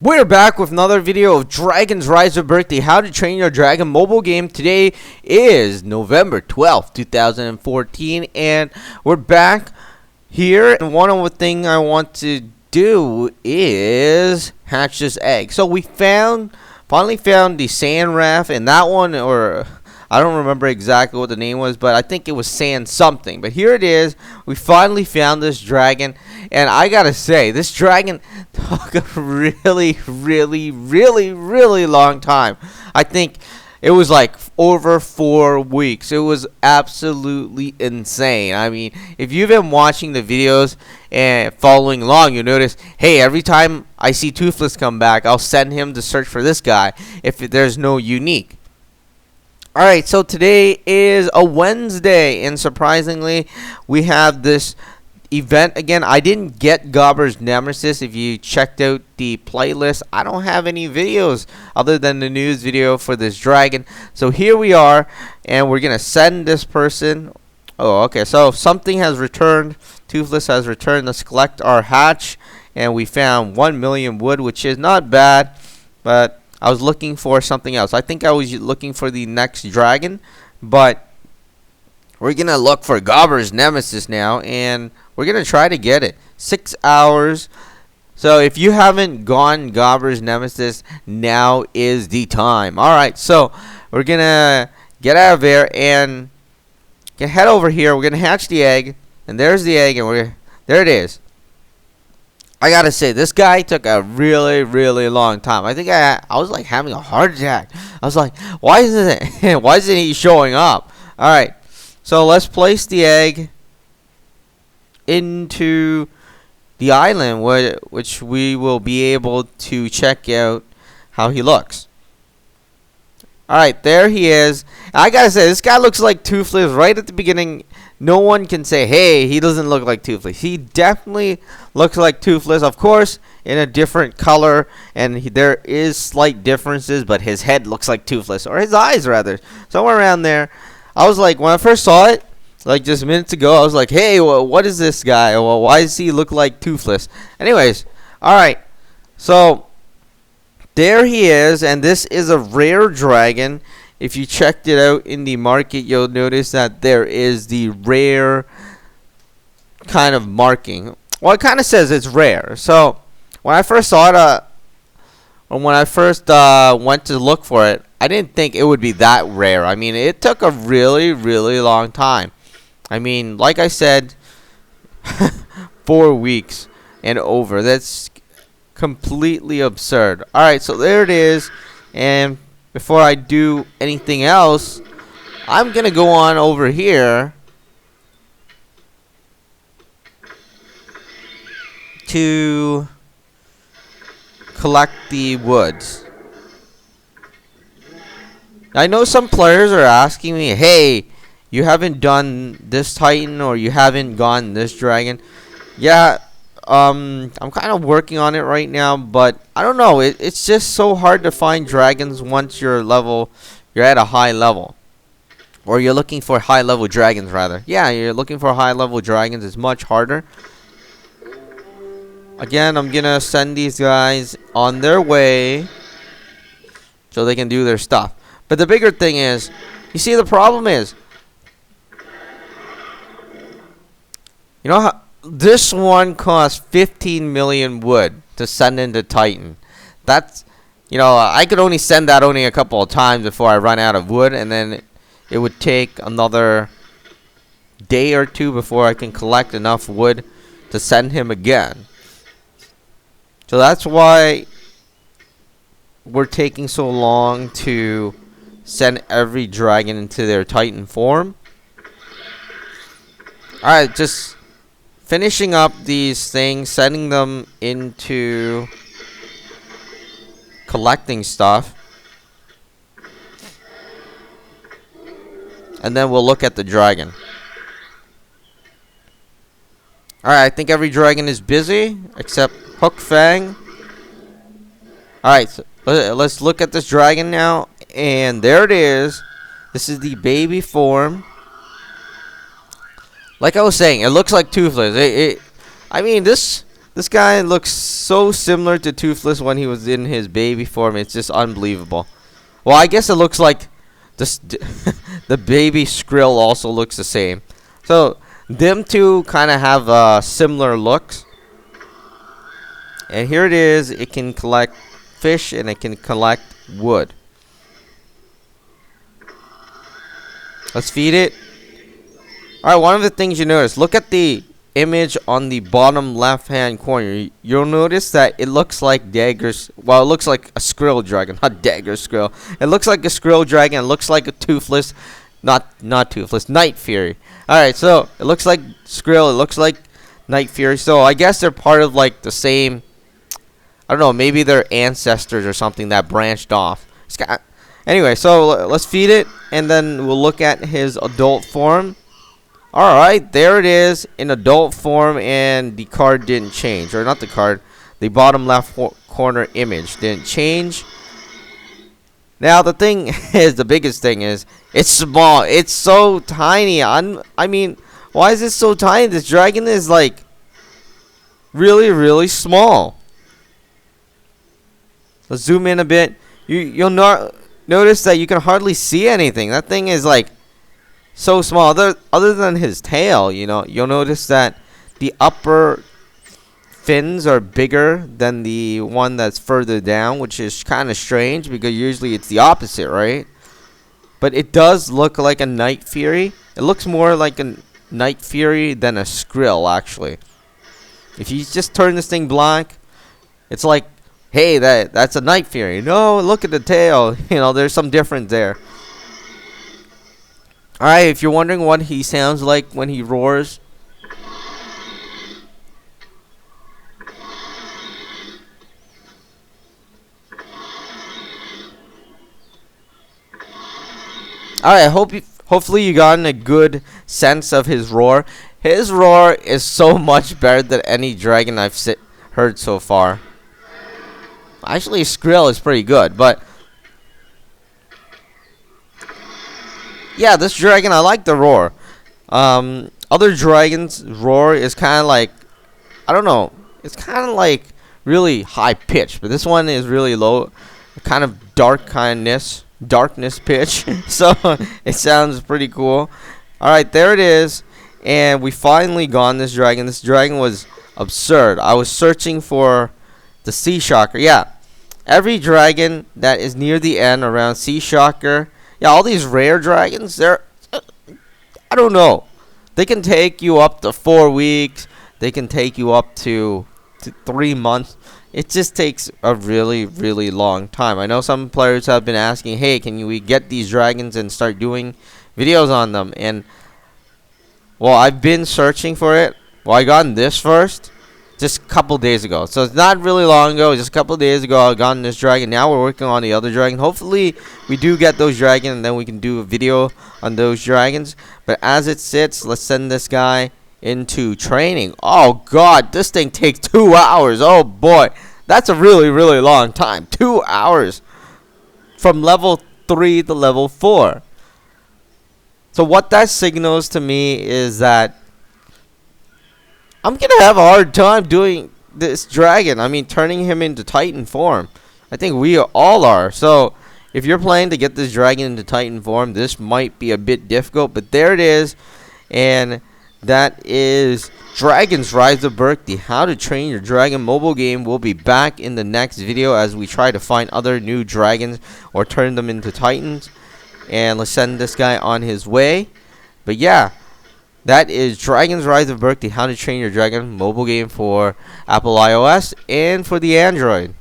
We're back with another video of Dragon's Rise of Berk, the How to Train Your Dragon mobile game. Today is November 12th, 2014, and we're back here. And one other thing I want to do is hatch this egg. So we finally found the sand raft, and that one, or I don't remember exactly what the name was, but I think it was sand something. But here it is. We finally found this dragon, and I gotta say, this dragon took a really long time. I think it was like over 4 weeks. It was absolutely insane. I mean, if you've been watching the videos and following along, you notice, hey, every time I see Toothless come back, I'll send him to search for this guy if there's no unique. Alright, so today is a Wednesday, and surprisingly, we have this event again. I didn't get Gobber's Nemesis. If you checked out the playlist, I don't have any videos other than the news video for this dragon. So here we are, and we're gonna send this person. Oh, okay, so something has returned. Toothless has returned. Let's collect our hatch, and we found 1 million wood, which is not bad, but I was looking for something else. I think I was looking for the next dragon, but we're going to look for Gobber's Nemesis now, and we're going to try to get it. 6 hours. So if you haven't gone Gobber's Nemesis, now is the time. Alright, so we're going to get out of there and head over here. We're going to hatch the egg, and there's the egg, and there it is. I gotta say, this guy took a really long time. I think I was like having a heart attack. I was like, why isn't he showing up? Alright, so let's place the egg into the island, which we will be able to check out how he looks. Alright, there he is. I gotta say, this guy looks like Toothless right at the beginning. No one can say, hey, he doesn't look like Toothless. He definitely looks like Toothless, of course, in a different color, and there is slight differences, but his head looks like Toothless, or his eyes, rather. Somewhere around there. I was like, when I first saw it, like just minutes ago, I was like, hey, what is this guy? Well, why does he look like Toothless? Anyways, alright, so there he is, and this is a rare dragon. If you checked it out in the market, you'll notice that there is the rare kind of marking. Well, it kind of says it's rare. So when I first saw it, or when I first went to look for it, I didn't think it would be that rare. I mean, it took a really long time. I mean, like I said, 4 weeks and over. That's completely absurd. Alright, so there it is, and before I do anything else, I'm gonna go on over here to collect the woods. I know some players are asking me, hey, you haven't done this Titan, or you haven't gone this dragon. Yeah, I'm kind of working on it right now, but I don't know. It's just so hard to find dragons once you're at a high level, or you're looking for high level dragons, rather. Yeah, you're looking for high level dragons. It's much harder. Again, I'm gonna send these guys on their way so they can do their stuff. But the bigger thing is, you see, the problem is, you know how this one costs 15 million wood to send into Titan. That's, you know, I could only send that a couple of times before I run out of wood, and then it would take another day or two before I can collect enough wood to send him again. So that's why we're taking so long to send every dragon into their Titan form. Alright, just finishing up these things, sending them into collecting stuff, and then we'll look at the dragon. Alright, I think every dragon is busy except Hook Fang. Alright, so let's look at this dragon now, and there it is. This is the baby form. Like I was saying, it looks like Toothless. I mean, this This guy looks so similar to Toothless when he was in his baby form. It's just unbelievable. Well, I guess it looks like this. The baby Skrill also looks the same. So them two kind of have similar looks. And here it is. It can collect fish and it can collect wood. Let's feed it. Alright, one of the things you notice, look at the image on the bottom left hand corner. You'll notice that it looks like daggers. Well, it looks like a Skrill dragon, not dagger Skrill. It looks like a Skrill dragon. It looks like a Toothless, not Toothless, Night Fury. Alright, so it looks like Skrill. It looks like Night Fury. So I guess they're part of like the same. I don't know. Maybe they're ancestors or something that branched off. Anyway, so let's feed it, and then we'll look at his adult form. Alright, there it is in adult form, and the card didn't change. Or not the card, the bottom left corner image didn't change. Now, the thing is, the biggest thing is, it's small. It's so tiny. I mean, why is it so tiny? This dragon is, like, really, really small. Let's zoom in a bit. You'll not notice that you can hardly see anything. That thing is, like, so small. Other than his tail, you know, you'll notice that the upper fins are bigger than the one that's further down, which is kind of strange because usually it's the opposite, right? But it does look like a Night Fury. It looks more like a Night Fury than a Skrill, actually. If you just turn this thing black, it's like, hey, that's a Night Fury. No, look at the tail. You know, there's some difference there. Alright, if you're wondering what he sounds like when he roars. Alright, hopefully you gotten a good sense of his roar. His roar is so much better than any dragon I've heard so far. Actually, Skrill is pretty good, but yeah, this dragon, I like the roar. Other dragons' roar is kind of like, I don't know, it's kind of like really high pitch, but this one is really low, kind of darkness pitch. So it sounds pretty cool. All right, there it is, and we finally got this dragon. This dragon was absurd. I was searching for the Sea Shocker. Yeah, every dragon that is near the end around Sea Shocker. Yeah, all these rare dragons, they're, I don't know. They can take you up to 4 weeks. They can take you up to 3 months. It just takes a really, really long time. I know some players have been asking, hey, can we get these dragons and start doing videos on them? And, well, I've been searching for it. Well, I got this first just a couple days ago. So it's not really long ago. Just a couple days ago, I got this dragon. Now we're working on the other dragon. Hopefully, we do get those dragons, and then we can do a video on those dragons. But as it sits, let's send this guy into training. Oh, God. This thing takes 2 hours. Oh, boy. That's a really, really long time. 2 hours. From level 3 to level 4. So what that signals to me is that I'm going to have a hard time doing this dragon. I mean, turning him into Titan form. I think we all are. So, if you're planning to get this dragon into Titan form, this might be a bit difficult. But there it is. And that is Dragon's Rise of Berk, the How to Train Your Dragon mobile game. We'll be back in the next video as we try to find other new dragons or turn them into Titans. And let's send this guy on his way. But yeah. That is Dragon's Rise of Berk, the How to Train Your Dragon mobile game for Apple iOS and for the Android.